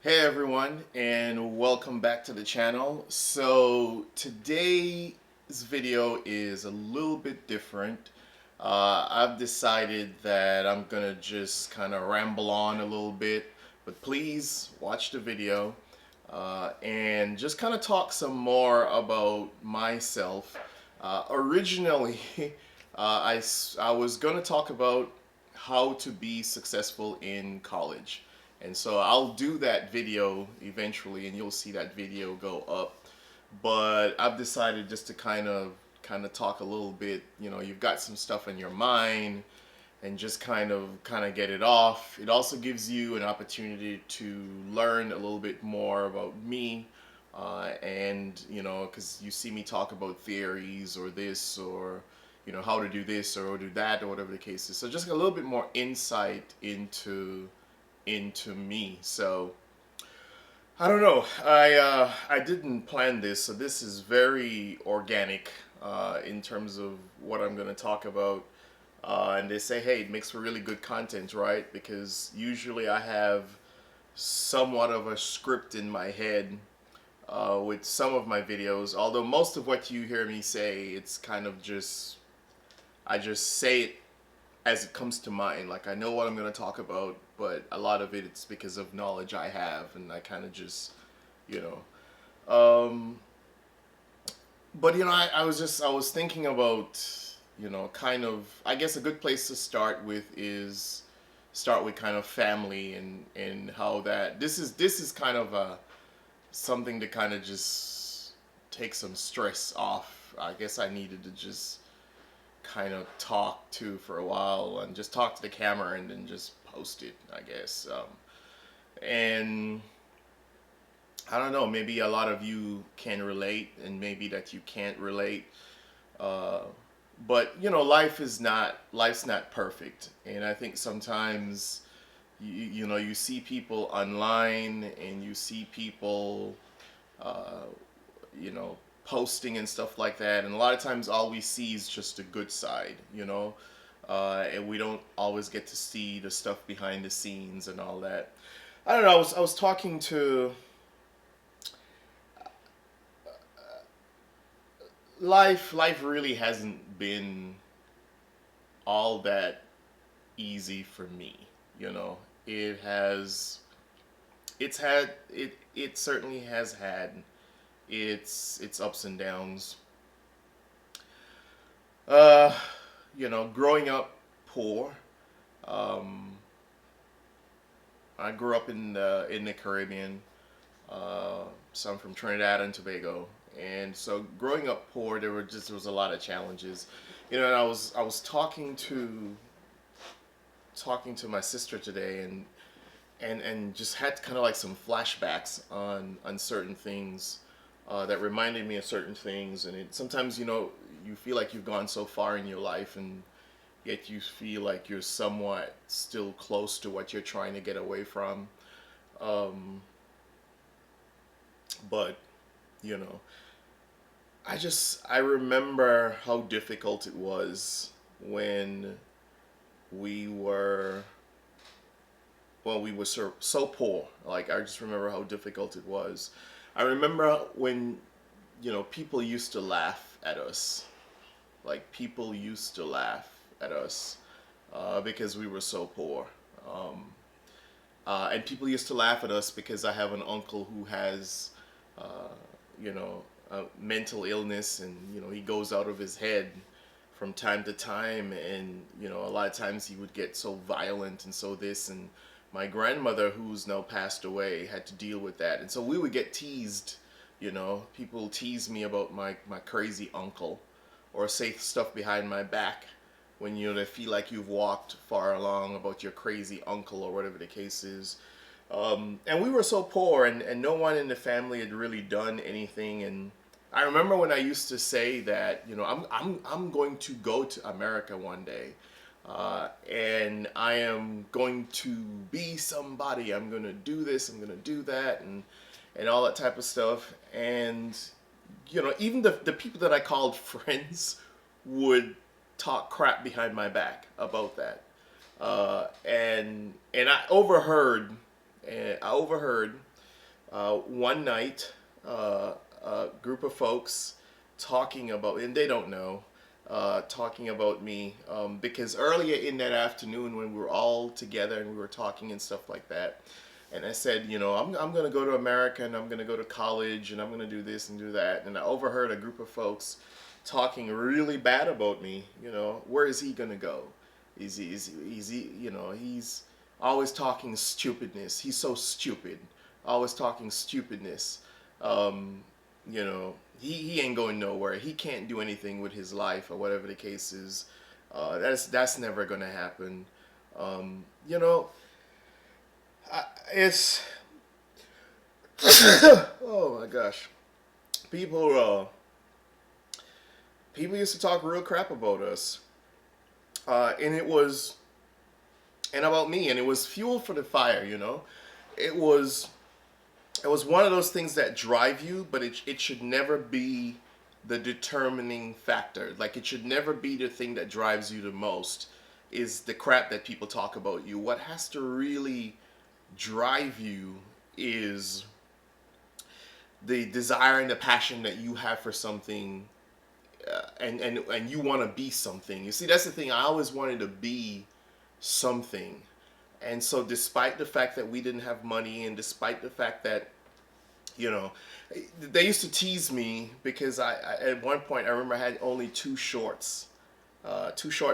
Hey everyone, and welcome back to the channel. So today's video is a little bit different. I've decided that I'm gonna just kind of ramble on a little bit, but please watch the video and just kind of talk some more about myself. Originally, I was gonna talk about how to be successful in college. And so I'll do that video eventually, and you'll see that video go up. But I've decided just to kind of talk a little bit. You've got some stuff in your mind, and just kind of get it off. It also gives you an opportunity to learn a little bit more about me, and because you see me talk about theories or this or how to do this or do that or whatever the case is. So just a little bit more insight into me. So I don't know. I didn't plan this, so this is very organic in terms of what I'm going to talk about. And they say, hey, it makes for really good content, right? Because usually I have somewhat of a script in my head with some of my videos. Although most of what you hear me say, it's kind of just I just say it as it comes to mind. Like I know what I'm going to talk about, but a lot of it's because of knowledge I have, and I kind of just, you know. But I was thinking about, kind of. I guess a good place to start with is start with kind of family and how that this is kind of a something to kind of just take some stress off. I guess I needed to just kind of talk to for a while and just talk to the camera and then just post it, I guess. And I don't know, maybe a lot of you can relate and maybe that you can't relate. Uh, but life's not perfect. And I think sometimes you see people online and you see people uh, you know, posting and stuff like that. And a lot of times, all we see is just the good side, and we don't always get to see the stuff behind the scenes and all that. I don't know. I was talking to life. Life really hasn't been all that easy for me. You know, it has. It's had it. It certainly has had its ups and downs. Uh, growing up poor. Um, I grew up in the Caribbean. So I'm from Trinidad and Tobago, and so growing up poor, there was a lot of challenges. And I was talking to my sister today, and just had kind of like some flashbacks on certain things that reminded me of certain things. And sometimes you feel like you've gone so far in your life, and yet you feel like you're somewhat still close to what you're trying to get away from. Um, but you know, I remember how difficult it was when we were we were so poor. Like I just remember how difficult it was. I remember when people used to laugh at us. Like people used to laugh at us because we were so poor. Um, and people used to laugh at us because I have an uncle who has, uh, mental illness, and he goes out of his head from time to time, and a lot of times he would get so violent and so this, and my grandmother, who's now passed away, had to deal with that, and so we would get teased. People tease me about my crazy uncle, or say stuff behind my back when they feel like you've walked far along about your crazy uncle or whatever the case is. And we were so poor, and no one in the family had really done anything. And I remember when I used to say that, I'm going to go to America one day, and I am going to be somebody. I'm going to do this. I'm going to do that, and all that type of stuff. And even the people that I called friends would talk crap behind my back about that. And I overheard One night, a group of folks talking about, and they don't know, talking about me, because earlier in that afternoon when we were all together and we were talking and stuff like that, and I said, you know, I'm going to go to America and I'm going to go to college and I'm going to do this and do that. And I overheard a group of folks talking really bad about me. You know, where is he going to go? Is he, you know, he's always talking stupidness. He's so stupid. Always talking stupidness. Um, you know, he ain't going nowhere. He can't do anything with his life or whatever the case is. That's never going to happen. You know, it's oh my gosh, people people used to talk real crap about us, and it was and about me, and it was fuel for the fire. You know, it was it was one of those things that drive you, but it should never be the determining factor. Like it should never be the thing that drives you the most. Is the crap that people talk about you. What has to really drive you is the desire and the passion that you have for something, and you want to be something. You see, that's the thing. I always wanted to be something. And so despite the fact that we didn't have money, and despite the fact that, you know, they used to tease me because I at one point I remember I had only two short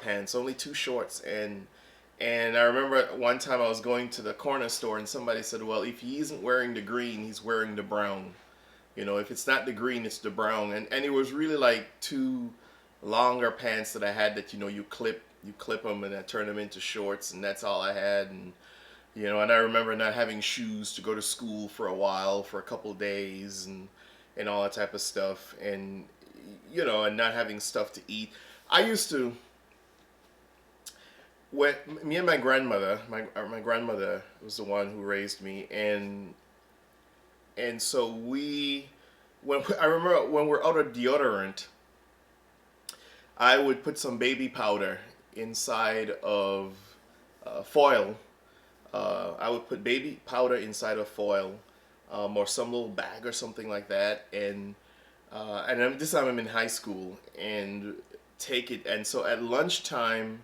pants, only two shorts. And I remember one time I was going to the corner store and somebody said, well, if he isn't wearing the green, he's wearing the brown. You know, if it's not the green, it's the brown. And it was really like two longer pants that I had that, you know, you clip them and I turn them into shorts, and that's all I had. And, you know, and I remember not having shoes to go to school for a while, for a couple of days, and all that type of stuff. And, you know, and not having stuff to eat. I used to, when me and my grandmother, my grandmother was the one who raised me, and so when I remember when we're out of deodorant, I would put some baby powder inside of foil. I would put baby powder inside of foil, or some little bag or something like that, and this time I'm in high school, and take it. And so at lunchtime,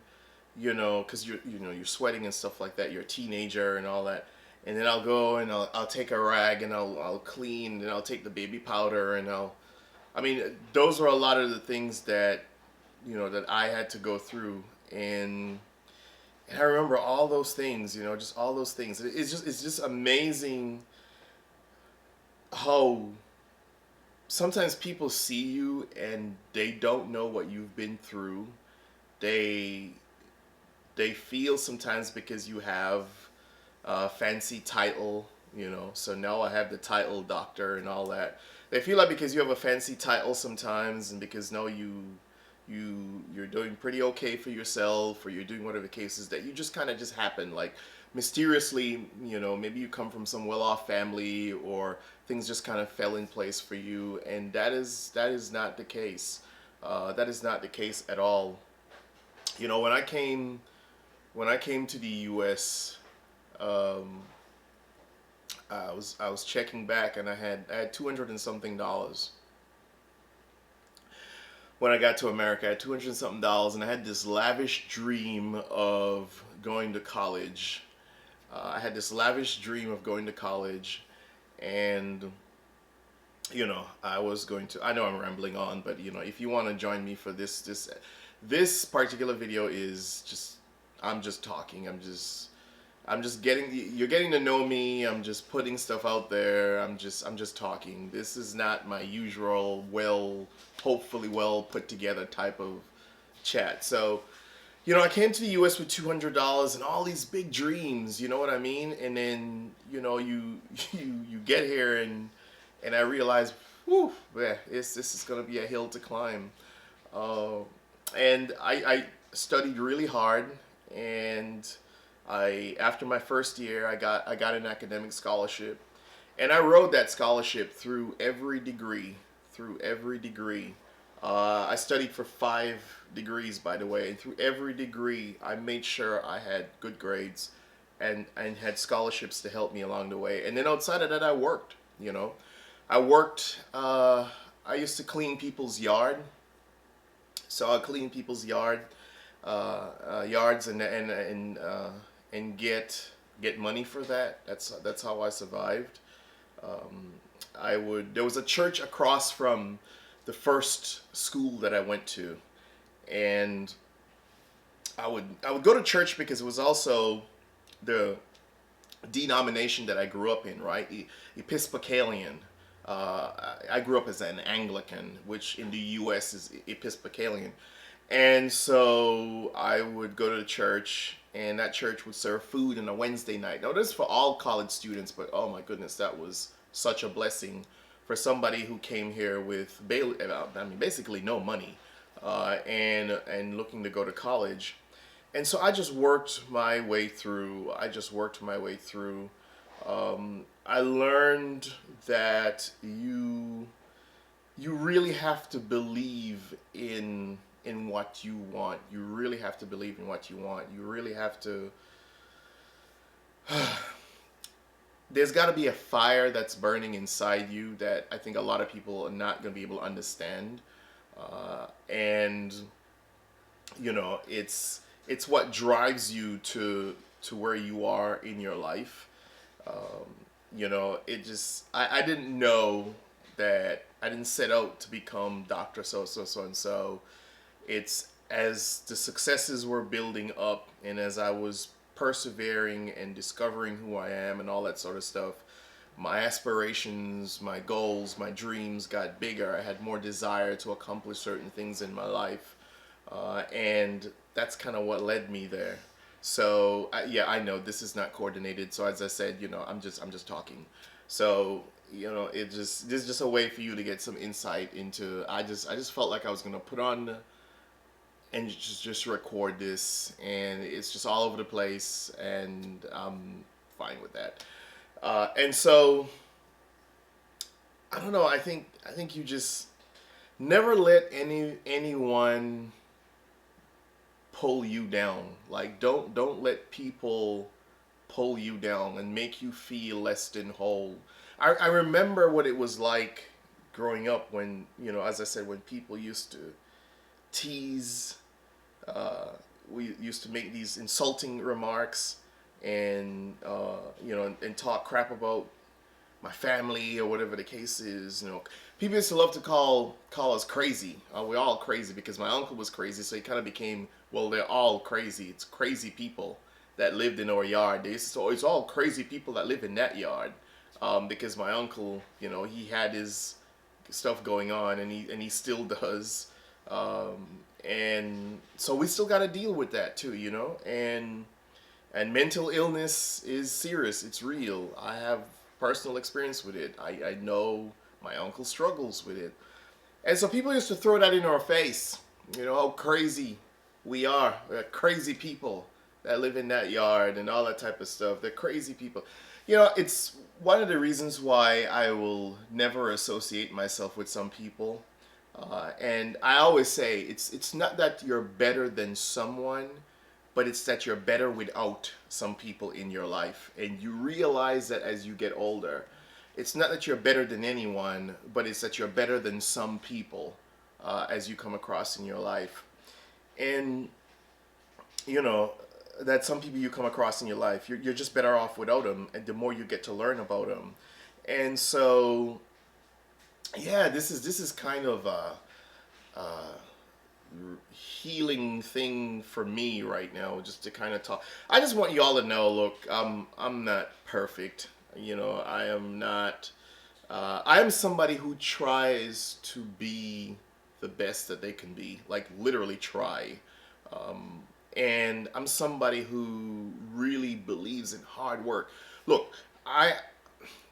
you know, because you're sweating and stuff like that. You're a teenager and all that. And then I'll go and I'll take a rag and I'll clean, and I'll take the baby powder and I mean, those were a lot of the things that, you know, that I had to go through. And I remember all those things, you know, just all those things. It's just amazing how sometimes people see you and they don't know what you've been through. They they feel sometimes because you have a fancy title, you know, so now I have the title doctor and all that. They feel like because you have a fancy title sometimes, and because now you're doing pretty okay for yourself, or you're doing whatever the case is, that you just kind of just happen, like mysteriously, you know, maybe you come from some well-off family, or things just kind of fell in place for you. And that is not the case. That is not the case at all. You know, when I came to the U.S., I was checking back, and I had 200 and something dollars. When I got to America, I had 200 and something dollars, and I had this lavish dream of going to college. I had this lavish dream of going to college, and you know, I was going to. I know I'm rambling on, but you know, if you want to join me for this particular video is just, I'm just talking. I'm just getting, you're getting to know me. I'm just putting stuff out there. I'm just talking. This is not my usual hopefully well put together type of chat. So, you know, I came to the US with $200 and all these big dreams, you know what I mean? And then, you know, you get here, and I realize, whew, yeah, this is gonna be a hill to climb. And I studied really hard, and after my first year, I got an academic scholarship, and I rode that scholarship through every degree. I studied for 5 degrees, by the way, and through every degree, I made sure I had good grades, and had scholarships to help me along the way. And then outside of that, I worked. You know, I worked. I used to clean people's yard, so I clean people's yards, and get money for that. That's how I survived. Um, I would. There was a church across from the first school that I went to, and I would go to church because it was also the denomination that I grew up in, right? Episcopalian. I grew up as an Anglican, which in the U.S. is Episcopalian. And so I would go to the church, and that church would serve food on a Wednesday night. Now, this is for all college students, but oh my goodness, that was such a blessing for somebody who came here with, basically no money, and looking to go to college. And so I just worked my way through. I learned that you really have to believe in what you want. You really have to believe in what you want. You really have to. There's got to be a fire that's burning inside you that I think a lot of people are not going to be able to understand. And it's what drives you to where you are in your life. It just I didn't know that I didn't set out to become Dr. So and so. It's as the successes were building up and as I was persevering and discovering who I am and all that sort of stuff, my aspirations, my goals, my dreams got bigger. I had more desire to accomplish certain things in my life, and that's kind of what led me there. So yeah, I know this is not coordinated. So as I said, I'm just talking. So this is just a way for you to get some insight into. I just felt like I was gonna put on and just record this, and it's just all over the place, and I'm fine with that. And so I don't know. I think you just never let anyone pull you down. Like don't let people pull you down and make you feel less than whole. I remember what it was like growing up when, as I said, when people used to tease, we used to make these insulting remarks, and and talk crap about my family or whatever the case is. People used to love to call us crazy. We're all crazy because my uncle was crazy, so he kind of became, well, they're all crazy. It's crazy people that lived in our yard. They used to say, oh, it's all crazy people that live in that yard, because my uncle, he had his stuff going on, and he still does. And so we still got to deal with that too, and mental illness is serious. It's real. I have personal experience with it. I know my uncle struggles with it. And so people used to throw that in our face, how crazy we are. We're crazy people that live in that yard and all that type of stuff. They're crazy people. It's one of the reasons why I will never associate myself with some people. And I always say it's not that you're better than someone, but it's that you're better without some people in your life. And you realize that as you get older. It's not that you're better than anyone, but it's that you're better than some people, as you come across in your life. And, that some people you come across in your life, you're just better off without them, and the more you get to learn about them. And so, yeah, this is kind of a healing thing for me right now, just to kind of talk. I just want you all to know, look, I'm not perfect. I am not. I am somebody who tries to be the best that they can be, like literally try. And I'm somebody who really believes in hard work. Look,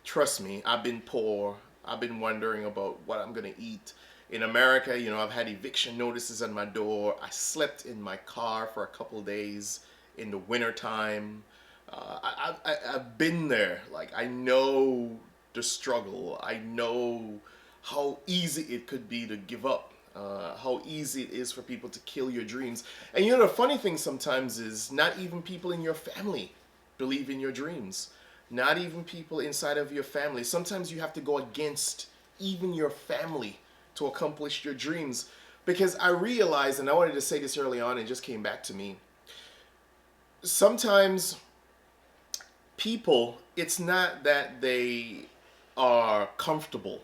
trust me, I've been poor. I've been wondering about what I'm gonna eat. In America, I've had eviction notices on my door. I slept in my car for a couple days in the wintertime. I've been there. Like, I know the struggle. I know how easy it could be to give up. How easy it is for people to kill your dreams. And the funny thing sometimes is not even people in your family believe in your dreams. not even people inside of your family. Sometimes you have to go against even your family to accomplish your dreams. Because I realized, and I wanted to say this early on, and it just came back to me. Sometimes people, it's not that they are comfortable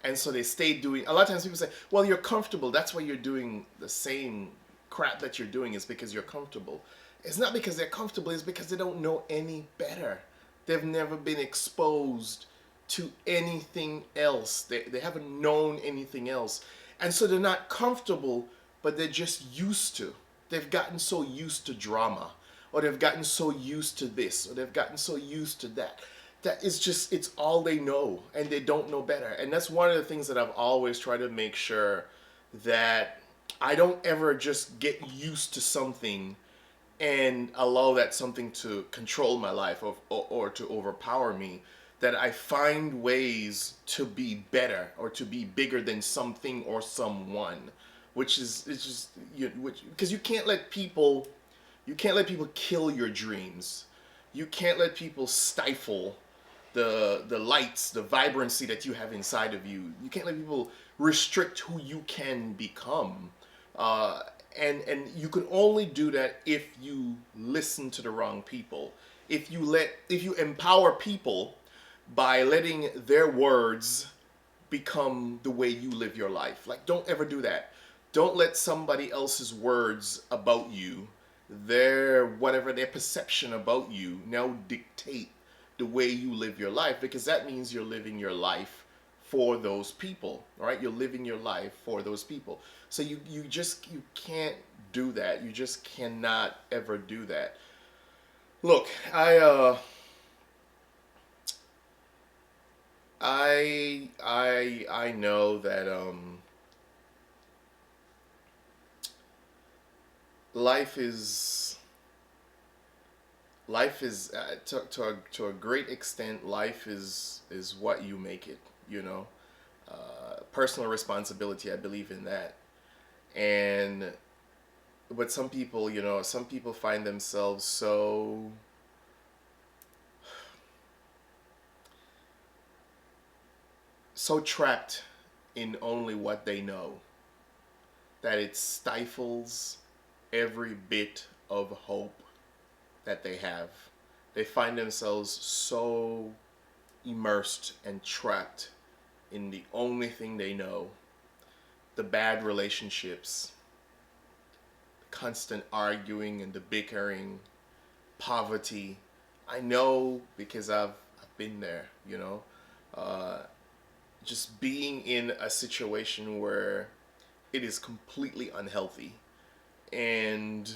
and so they stay doing. A lot of times people say, well, you're comfortable, that's why you're doing the same crap that you're doing, is because you're comfortable. It's not because they're comfortable, it's because they don't know any better. They've never been exposed to anything else. They haven't known anything else, and so they're not comfortable, but they're just used to. They've gotten so used to drama, or they've gotten so used to this, or they've gotten so used to that, that it's just, it's all they know, and they don't know better. And that's one of the things that I've always tried to make sure that I don't ever just get used to something and allow that something to control my life, or to overpower me. That I find ways to be better or to be bigger than something or someone, which is, it's just, which, because you can't let people kill your dreams. You can't let people stifle the lights, the vibrancy that you have inside of you. You can't let people restrict who you can become. Uh, and you can only do that if you listen to the wrong people. If you empower people by letting their words become the way you live your life. Like, don't ever do that. Don't let somebody else's words about you, their whatever, their perception about you, now dictate the way you live your life, because that means you're living your life for those people. All right, you're living your life for those people. So you can't do that. You just cannot ever do that. Look, I know that life is to a great extent, life is what you make it, you know. Personal responsibility, I believe in that. And but some people, you know, some people find themselves so trapped in only what they know that it stifles every bit of hope that they have. They find themselves so immersed and trapped in the only thing they know, the bad relationships, constant arguing and the bickering, poverty. I know because I've been there, you know. Uh, just being in a situation where it is completely unhealthy, and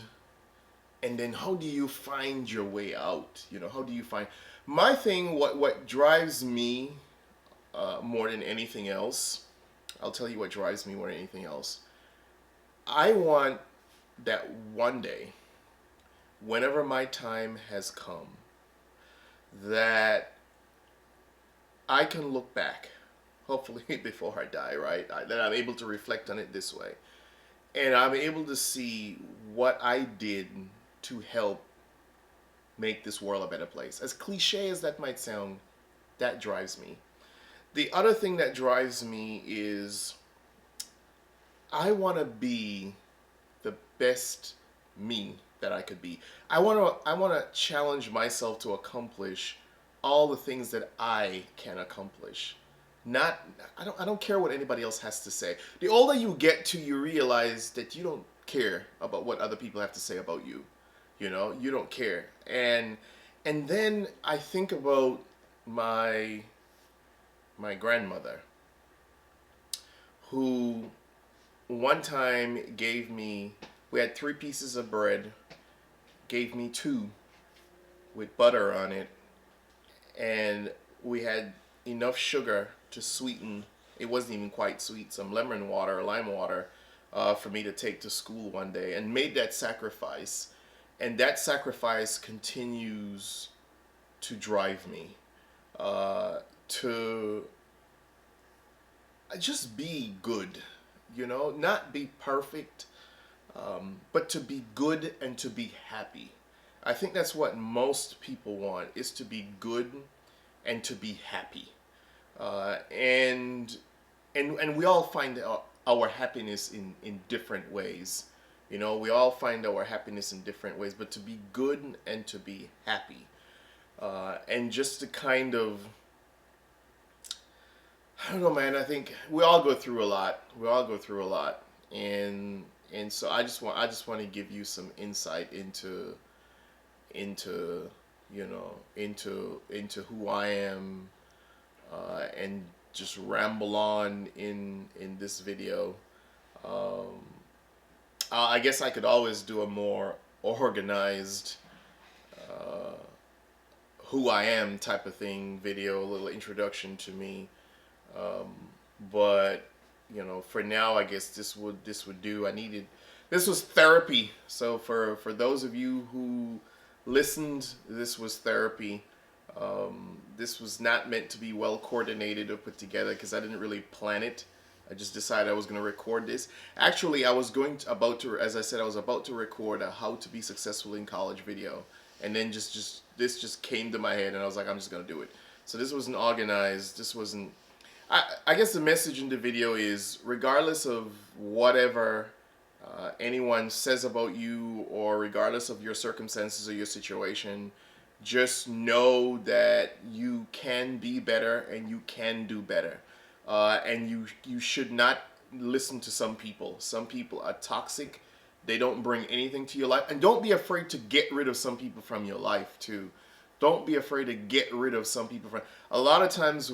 then how do you find your way out? You know, how do you find, my thing, what drives me more than anything else, I'll tell you what drives me more than anything else. I want that one day, whenever my time has come, that I can look back, hopefully before I die, right? That I'm able to reflect on it this way. And I'm able to see what I did to help make this world a better place. As cliche as that might sound, that drives me. The other thing that drives me is I want to be the best me that I could be. I want to challenge myself to accomplish all the things that I can accomplish. Not I don't care what anybody else has to say. The older you get to, you realize that you don't care about what other people have to say about you. You know, you don't care. And then I think about my grandmother, who one time gave me, we had 3 pieces of bread, gave me 2 with butter on it, and we had enough sugar to sweeten, it wasn't even quite sweet, some lemon water or lime water, for me to take to school one day, and made that sacrifice. And that sacrifice continues to drive me to just be good, you know, not be perfect, but to be good and to be happy. I think that's what most people want, is to be good and to be happy. And we all find our happiness in different ways. You know, we all find our happiness in different ways, but to be good and to be happy, and just to kind of, I don't know, man. I think we all go through a lot. We all go through a lot, and so I just want to give you some insight into into who I am, and just ramble on in this video. Um, I guess I could always do a more organized uh, who I am type of thing video, a little introduction to me. Um, but for now, I guess this would do. This was therapy. So for those of you who listened, this was therapy. This was not meant to be well coordinated or put together because I didn't really plan it. I just decided I was going to record this. Actually, I was as I said, I was about to record a how to be successful in college video, and then this just came to my head, and I was like, I'm just going to do it. So this wasn't organized. This wasn't. I guess the message in the video is, regardless of whatever anyone says about you, or regardless of your circumstances or your situation, just know that you can be better and you can do better. And you should not listen to some people. Some people are toxic. They don't bring anything to your life. And don't be afraid to get rid of some people from your life too. Don't be afraid to get rid of some people from. A lot of times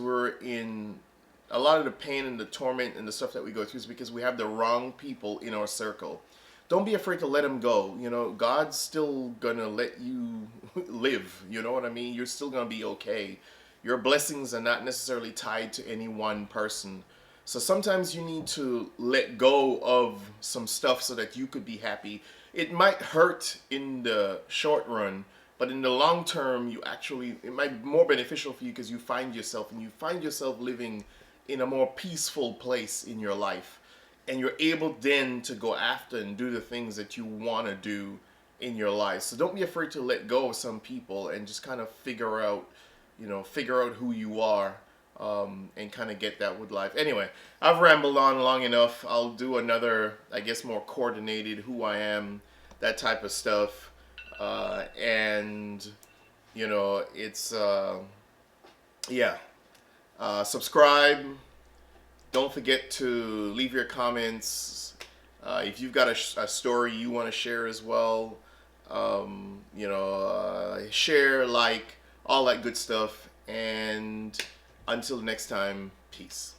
a lot of the pain and the torment and the stuff that we go through is because we have the wrong people in our circle. Don't be afraid to let them go. God's still gonna let you live. You know what I mean? You're still gonna be okay. Your blessings are not necessarily tied to any one person. So sometimes you need to let go of some stuff so that you could be happy. It might hurt in the short run, but in the long term, it might be more beneficial for you, because you find yourself living in a more peaceful place in your life. And you're able then to go after and do the things that you want to do in your life. So don't be afraid to let go of some people and just kind of figure out who you are, and kind of get that with life. Anyway, I've rambled on long enough. I'll do another, I guess, more coordinated who I am, that type of stuff. And it's yeah. Subscribe. Don't forget to leave your comments. If you've got a story you want to share as well, share, like, all that good stuff. And until next time, peace.